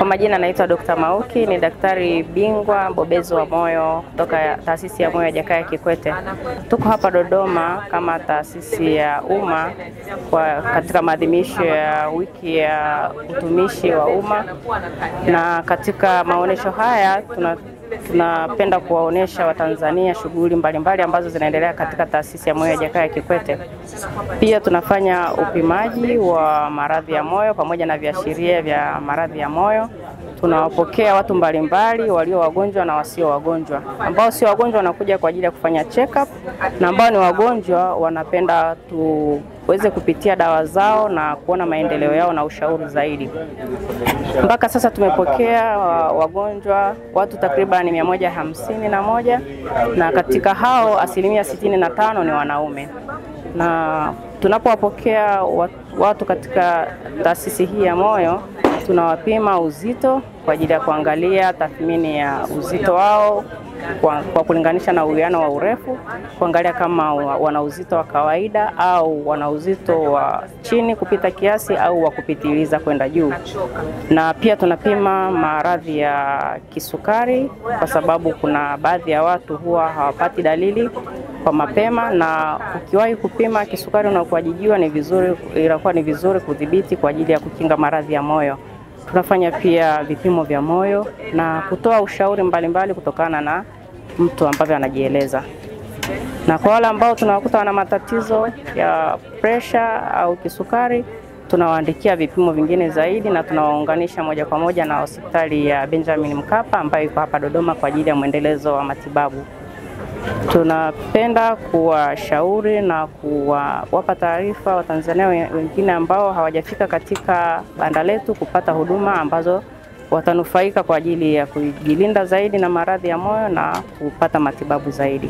Kwa majina naitwa Dr. Mauki, ni daktari bingwa mbobezi wa moyo kutoka taasisi ya moyo ya Jakaya Kikwete. Tuko hapa Dodoma kama taasisi ya umma katika maadhimisho ya wiki ya utumishi wa umma, na katika maonesho haya tunapenda kuwaonesha Watanzania shughuli mbalimbali ambazo zinaendelea katika taasisi ya moyo ya Jakaya Kikwete. Pia tunafanya upimaji wa maradhi ya moyo pamoja na viashiria vya maradhi ya moyo. Tunawapokea watu mbalimbali walio wagonjwa na wasio wagonjwa. Ambao sio wagonjwa wanakuja kwa ajili ya kufanya check up, na ambao ni wagonjwa wanapenda tuweze kupitia dawa zao na kuona maendeleo yao na ushauri zaidi. Mpaka sasa tumepokea wagonjwa watu takriban 151, na katika hao 65% ni wanaume. Na tunapowapokea watu katika taasisi hii ya moyo, tunawapima uzito kwa ajili ya kuangalia tathmini ya uzito wao kwa kulinganisha na uwiano wa urefu, kuangalia kama wana uzito wa kawaida au wana uzito wa chini kupita kiasi au wa kupitiliza kwenda juu. Na pia tunapima maradhi ya kisukari, kwa sababu kuna baadhi ya watu huwa hawapati dalili kwa mapema, na ukiwahi kupima kisukari na kuajijiwa inakuwa ni vizuri kudhibiti kwa ajili ya kukinga maradhi ya moyo. Tunafanya pia vipimo vya moyo na kutoa ushauri mbalimbali kutokana na mtu ambavyo anajieleza. Na kwa wale ambao tunawakuta wana matatizo ya pressure au kisukari, tunawaandikia vipimo vingine zaidi na tunawaunganisha moja kwa moja na hospitali ya Benjamin Mkapa ambayo iko hapa Dodoma kwa ajili ya muendelezo wa matibabu. Tunapenda kuwashauri na kuwapa taarifa Watanzania wengine ambao hawajafika katika banda letu kupata huduma ambazo watanufaika kwa ajili ya kujilinda zaidi na maradhi ya moyo na kupata matibabu zaidi.